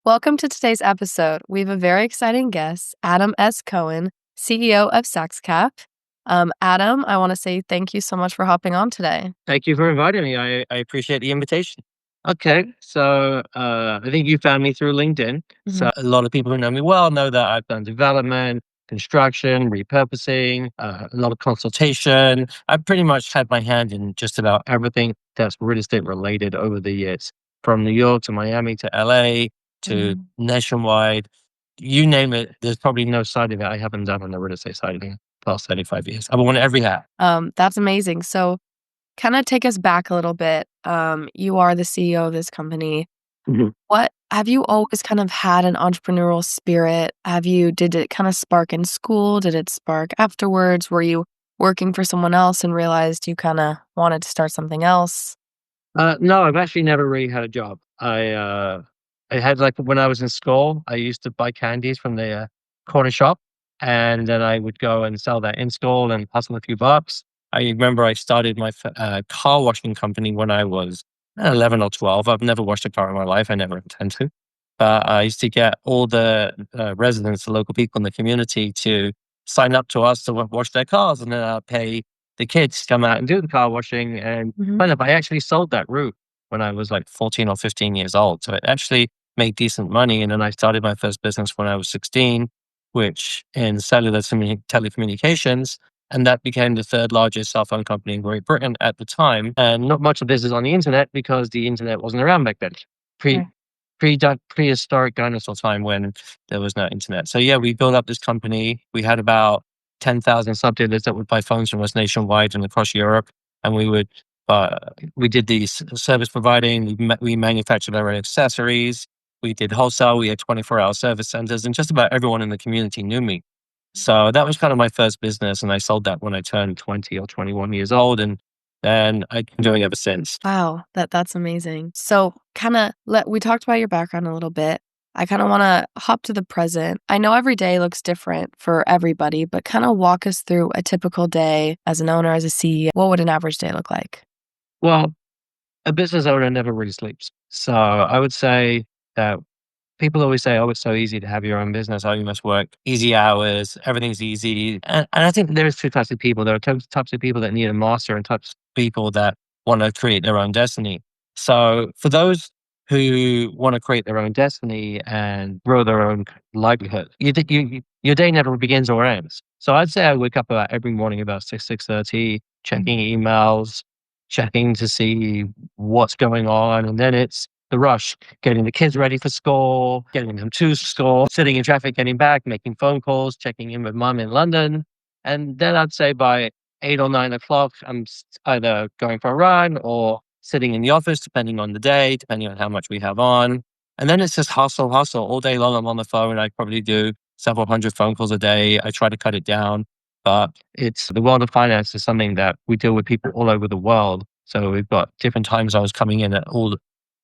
Welcome to today's episode. We have a very exciting guest, Adam S. Cohen, CEO of SaxCap. Adam, I want to say thank you so much for hopping on today. Thank you for inviting me. I appreciate the invitation. Okay, so I think you found me through LinkedIn. Mhm. So a lot of people who know me well know that I've done development, construction, repurposing, a lot of consultation. I've pretty much had my hand in just about everything that's real estate related over the years, from New York to Miami to LA to Mhm. nationwide. You name it, there's probably no side of it I haven't done on the real estate side in the past 35 years. I've worn every hat. That's amazing. So, kind of take us back a little bit. You are the CEO of this company. What have you always kind of had an entrepreneurial spirit? Did it kind of spark in school? Did it spark afterwards? Were you working for someone else and realized you kind of wanted to start something else? No, I've actually never really had a job. I had like when I was in school, I used to buy candies from the corner shop, and then I would go and sell that in school and hustle a few bucks. I remember I started my car washing company when I was 11 or 12. I've never washed a car in my life. I never intend to. But I used to get all the residents, the local people in the community, to sign up to us to wash their cars, and then I'll pay the kids to come out and do the car washing. And Hmm. kind of, I actually sold that route when I was like 14 or 15 years old. So it actually made decent money. And then I started my first business when I was 16, which in cellular telecommunications. And that became the third largest cell phone company in Great Britain at the time. And not much of this is on the internet because the internet wasn't around back then. Pre Right. prehistoric dinosaur time when there was no internet. So yeah, we built up this company. We had about 10,000 sub-dealers that would buy phones from us nationwide and across Europe. And uh, we did the service providing, we manufactured our own accessories, we did wholesale, we had 24-hour service centers, and just about everyone in the community knew me. So that was kind of my first business, and I sold that when I turned 20 or 21 years old, and then I've been doing it ever since. Wow, that's amazing. So, kinda let we talked about your background a little bit. I kinda wanna hop to the present. I know every day looks different for everybody, but kinda walk us through a typical day as an owner, as a CEO. What would an average day look like? Well, a business owner never really sleeps. So I would say that people always say, "Oh, it's so easy to have your own business. Oh, you must work easy hours. Everything's easy." And I think there's two types of people. There are types of people that need a master and types of people that want to create their own destiny. So for those who want to create their own destiny and grow their own livelihood, your day never begins or ends. So I'd say I wake up every morning about 6:30, Mm. checking emails, checking to see what's going on, and then it's the rush, getting the kids ready for school, getting them to school, sitting in traffic, getting back, making phone calls, checking in with mum in London. And then I'd say by 8 or 9 o'clock, either going for a run or sitting in the office, depending on the day, depending on how much we have on. And then it's just hustle, hustle all day long. I'm on the phone. I probably do several hundred phone calls a day. I try to cut it down, but it's the world of finance is something that we deal with people all over the world. So we've got different time zones coming in at all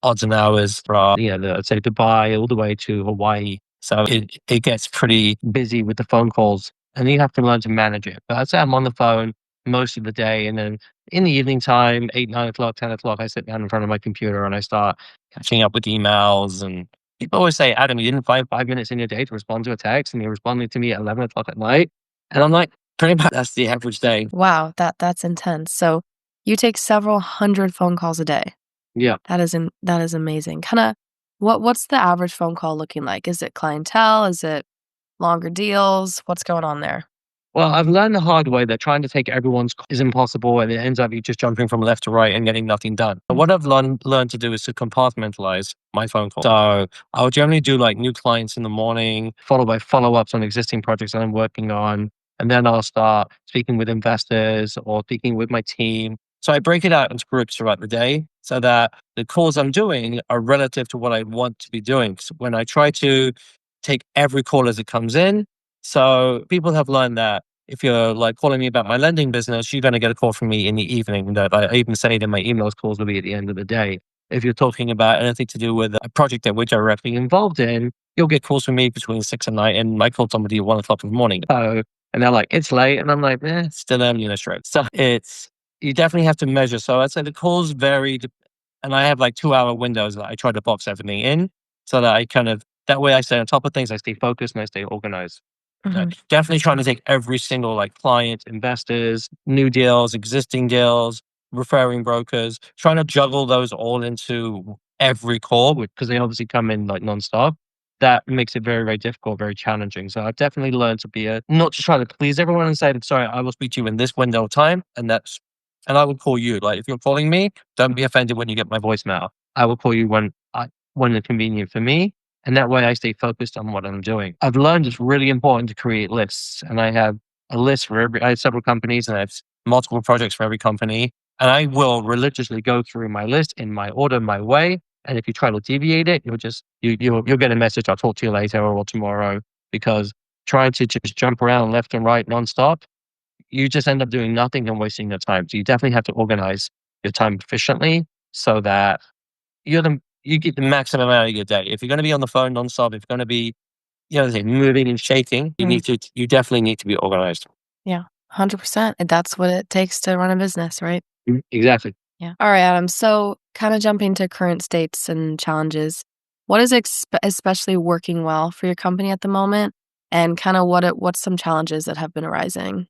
odds and hours from, let's say Dubai all the way to Hawaii. So it gets pretty busy with the phone calls and you have to learn to manage it. But I'd say I'm on the phone most of the day. And then in the evening time, 8, 9 o'clock, 10 o'clock, I sit down in front of my computer and I start catching up with emails. And people always say, Adam, you didn't find 5 minutes in your day to respond to a text and you're responding to me at 11 o'clock at night. And I'm like, pretty much that's the average day. Wow, that's intense. So, you take several hundred phone calls a day. Yeah. That is amazing. Kinda what's the average phone call looking like? Is it clientele? Is it longer deals? What's going on there? Well, I've learned the hard way that trying to take everyone's call is impossible, and it ends up you just jumping from left to right and getting nothing done. But Mm. what I've learned to do is to compartmentalize my phone call. So I'll generally do like new clients in the morning, followed by follow ups on existing projects that I'm working on, and then I'll start speaking with investors or speaking with my team. So I break it out into groups throughout the day so that the calls I'm doing are relative to what I want to be doing. So when I try to take every call as it comes in, so people have learned that if you're like calling me about my lending business, you're going to get a call from me in the evening. That I even say that my emails calls will be at the end of the day. If you're talking about anything to do with a project that we're directly involved in, you'll get calls from me between 6 and 9, and I call somebody at 1 o'clock in the morning. So, and they're like, it's late, and I'm like, still early in the straight. So it's you definitely have to measure. So I'd say the calls vary, and I have like 2 hour windows that I try to box everything in so that I kind of That way I stay on top of things, I stay focused, and I stay organized. Mhm. Definitely trying to take every single like client, investors, new deals, existing deals, referring brokers, trying to juggle those all into every call because they obviously come in like nonstop. That makes it very, very difficult, very challenging. So I've definitely learned to be a not to try to please everyone and say, sorry, I will speak to you in this window of time. And I will call you. Like if you're calling me, don't be offended when you get my voicemail. I will call you when it's convenient for me, and that way I stay focused on what I'm doing. I've learned it's really important to create lists, and I have a list for I have several companies and I have multiple projects for every company. And I will religiously go through my list in my order, my way. And if you try to deviate it, you'll get a message. I'll talk to you later or tomorrow, because trying to just jump around left and right nonstop, you just end up doing nothing and wasting your time. So you definitely have to organize your time efficiently so that you get the maximum out of your day. If you're going to be on the phone nonstop, if you're going to be, moving and shaking, Mm. you definitely need to be organized. Yeah, 100%. And that's what it takes to run a business, right? Exactly. Yeah. All right, Adam. So, kind of jumping to current states and challenges, what is especially working well for your company at the moment? And kind of what's some challenges that have been arising?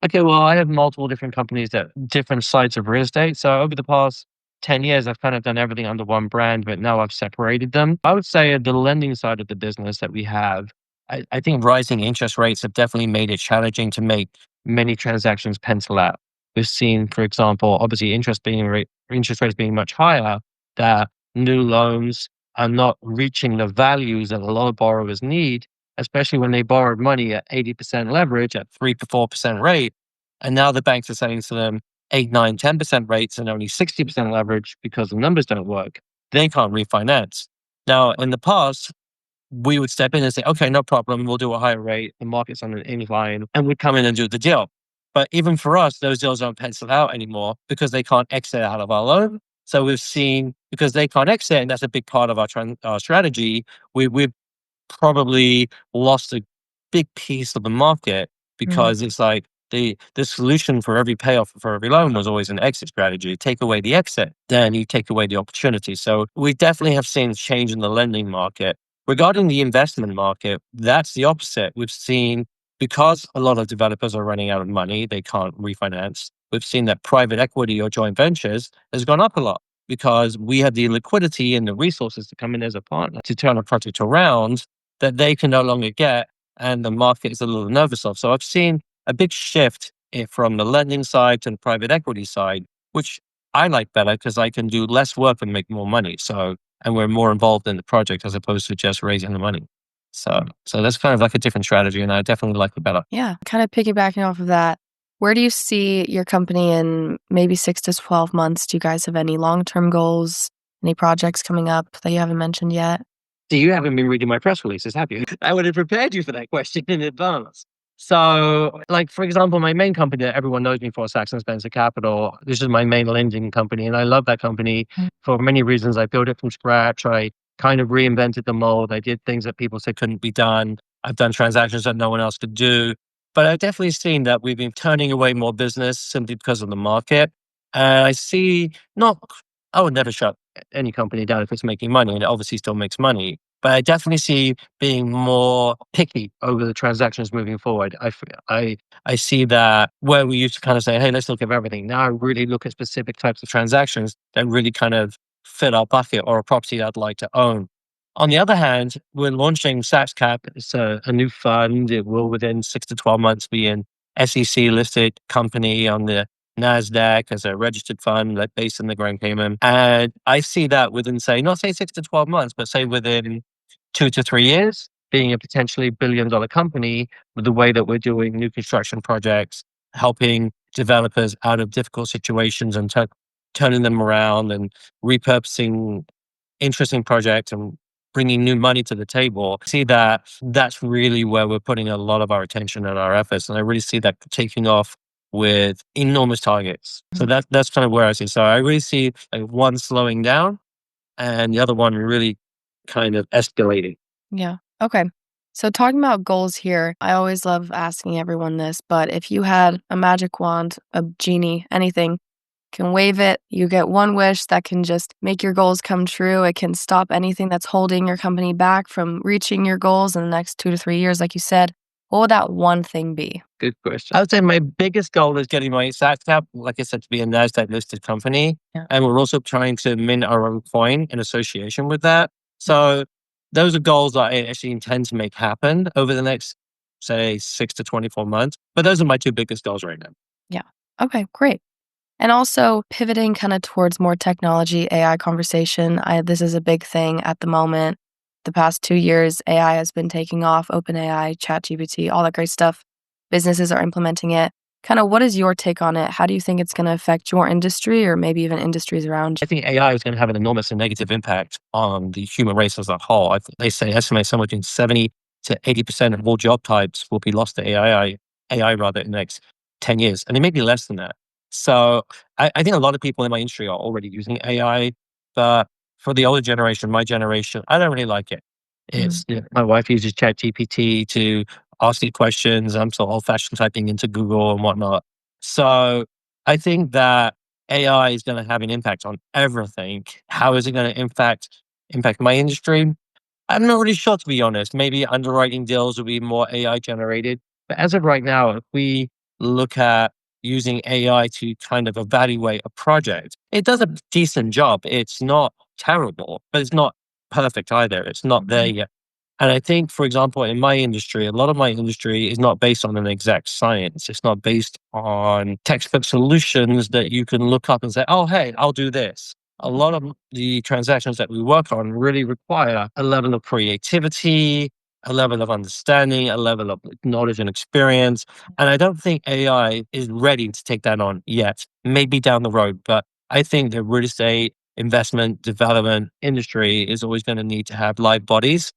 Okay, well, I have multiple different companies that different sides of real estate. So over the past 10 years, I've kind of done everything under one brand, but now I've separated them. I would say the lending side of the business that we have, I think rising interest rates have definitely made it challenging to make many transactions pencil out. We've seen, for example, obviously interest rates being much higher, that new loans are not reaching the values that a lot of borrowers need, especially when they borrowed money at 80% leverage at 3 to 4% rate. And now the banks are saying to them 8, 9, 10% rates and only 60% leverage because the numbers don't work. They can't refinance. Now, in the past, we would step in and say, okay, no problem. We'll do a higher rate. The market's on an incline, and we'd come in and do the deal. But even for us, those deals don't pencil out anymore because they can't exit out of our loan. So we've seen, because they can't exit, and that's a big part of our strategy, we've probably lost a big piece of the market, Mm. because it's like the solution for every payoff for every loan was always an exit strategy. Take away the exit, then you take away the opportunity. So we definitely have seen a change in the lending market. Regarding the investment market, that's the opposite. We've seen, because a lot of developers are running out of money, they can't refinance. We've seen that private equity or joint ventures has gone up a lot because we have the liquidity and the resources to come in as a partner to turn a project around that they can no longer get, and the market is a little nervous of. So I've seen a big shift from the lending side to the private equity side, which I like better because I can do less work and make more money. So, and we're more involved in the project as opposed to just raising the money. So that's kind of like a different strategy, and I definitely like it better. Yeah, kind of piggybacking off of that, where do you see your company in maybe 6 to 12 months? Do you guys have any long-term goals, any projects coming up that you haven't mentioned yet? So you haven't been reading my press releases, have you? I would have prepared you for that question in advance. So, like for example, my main company that everyone knows me for, Saxon Spencer Capital. This is my main lending company, and I love that company Mm. for many reasons. I built it from scratch. I kind of reinvented the mold. I did things that people said couldn't be done. I've done transactions that no one else could do. But I've definitely seen that we've been turning away more business simply because of the market. And I see not, I would never shut any company down if it's making money, and it obviously still makes money. But I definitely see being more picky over the transactions moving forward. I see that where we used to kind of say, hey, let's look at everything. Now I really look at specific types of transactions that really kind of fit our bucket or a property I'd like to own. On the other hand, we're launching SaxCap. It's a new fund. It will, within 6 to 12 months, be an SEC listed company on the NASDAQ as a registered fund, like based in the Grand Cayman. And I see that within, say, not say 6 to 12 months, but say within 2 to 3 years, being a potentially $1 billion company with the way that we're doing new construction projects, helping developers out of difficult situations and turning them around and repurposing interesting projects and bringing new money to the table. I see that that's really where we're putting a lot of our attention and our efforts. And I really see that taking off with enormous targets. So Mhm. that's kind of where I see. So I really see like one slowing down and the other one really kind of escalating. Yeah. Okay. So talking about goals here, I always love asking everyone this, but if you had a magic wand, a genie, anything, can wave it, you get one wish that can just make your goals come true. It can stop anything that's holding your company back from reaching your goals in the next 2 to 3 years, like you said, what would that one thing be? Good question. I would say my biggest goal is getting my SaaS cap, like I said, to be a NASDAQ listed company. Yeah. And we're also trying to mint our own coin in association with that. So those are goals that I actually intend to make happen over the next, say, 6 to 24 months. But those are my two biggest goals right now. Yeah. Okay, great. And also pivoting kind of towards more technology, AI conversation. This is a big thing at the moment. The past 2 years, AI has been taking off, OpenAI, ChatGPT, all that great stuff. Businesses are implementing it. Kind of what is your take on it? How do you think it's going to affect your industry or maybe even industries around I think AI is going to have an enormous and negative impact on the human race as a whole. They say estimate somewhere between 70 to 80% of all job types will be lost to AI rather in the next 10 years. And it may be less than that. So I think a lot of people in my industry are already using AI, but for the older generation, my generation, I don't really like it. you? My wife uses ChatGPT to ask me questions. I'm so old fashioned typing into Google and whatnot. So I think that AI is going to have an impact on everything. How is it going to impact my industry? I'm not really sure, to be honest. Maybe underwriting deals will be more AI generated. But as of right now, if we look at using AI to kind of evaluate a project, it does a decent job. It's not terrible, but it's not perfect either. It's not there yet. And I think, for example, in my industry, a lot of my industry is not based on an exact science. It's not based on textbook solutions that you can look up and say, oh, hey, I'll do this. A lot of the transactions that we work on really require a level of creativity, a level of understanding, a level of knowledge and experience. And I don't think AI is ready to take that on yet, maybe down the road. But I think the real estate investment development industry is always going to need to have live bodies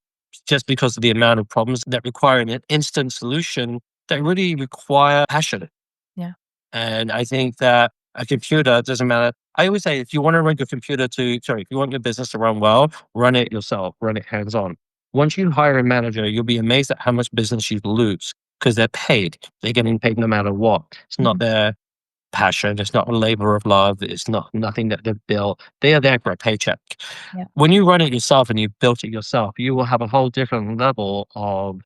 just because of the amount of problems that require an instant solution that really require passion. Yeah. And I think that a computer doesn't matter. I always say if you want to run your computer if you want your business to run well, run it yourself, run it hands on. Once you hire a manager, you'll be amazed at how much business you lose because they're paid. They're getting paid no matter what. It's not Mhm. their passion. It's not a labor of love. It's not nothing that they've built. They are there for a paycheck. Yeah. When you run it yourself and you've built it yourself, you will have a whole different level of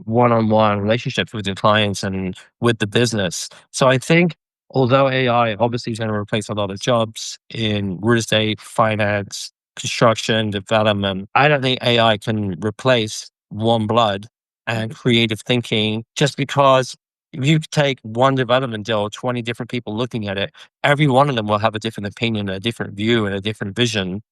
one-on-one relationships with your clients and with the business. So I think although AI obviously is going to replace a lot of jobs in real estate, finance, construction, development, I don't think AI can replace warm blood and creative thinking just because if you take one development deal, 20 different people looking at it, every one of them will have a different opinion, a different view, and a different vision.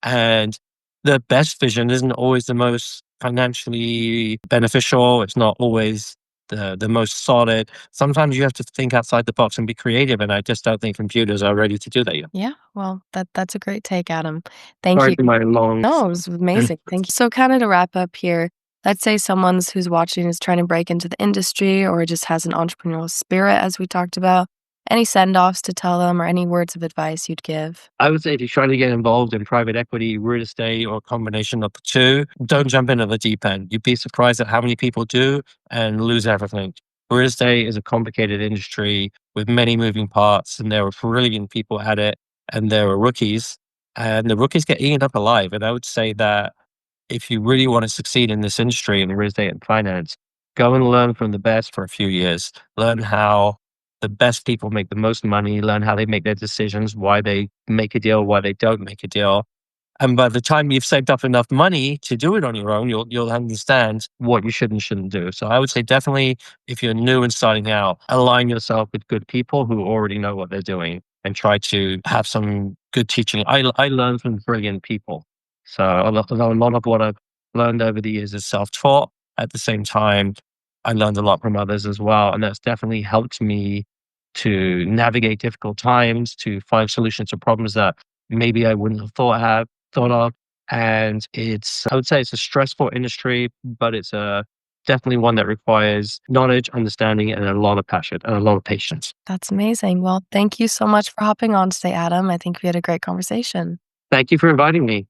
And the best vision isn't always the most financially beneficial. It's not always the most solid. Sometimes you have to think outside the box and be creative. And I just don't think computers are ready to do that yet. Yeah. Well, that's a great take, Adam. Thank Sorry you. for my long. No, it was amazing. Thank you. So kind of to wrap up here, let's say someone's who's watching is trying to break into the industry or just has an entrepreneurial spirit, as we talked about. Any send-offs to tell them or any words of advice you'd give? I would say if you're trying to get involved in private equity, real estate, or a combination of the two, don't jump into the deep end. You'd be surprised at how many people do and lose everything. Real estate is a complicated industry with many moving parts, and there are brilliant people at it, and there are rookies, and the rookies get eaten up alive. And I would say that if you really want to succeed in this industry in real estate and finance, go and learn from the best for a few years. Learn how the best people make the most money, learn how they make their decisions, why they make a deal, why they don't make a deal. And by the time you've saved up enough money to do it on your own, you'll understand what you should and shouldn't do. So I would say definitely if you're new and starting out, align yourself with good people who already know what they're doing and try to have some good teaching. I learned from brilliant people. So although a lot of what I've learned over the years is self-taught, at the same time, I learned a lot from others as well. And that's definitely helped me to navigate difficult times, to find solutions to problems that maybe I wouldn't have thought of. And I would say it's a stressful industry, but it's definitely one that requires knowledge, understanding, and a lot of passion and a lot of patience. That's amazing. Well, thank you so much for hopping on today, Adam. I think we had a great conversation. Thank you for inviting me.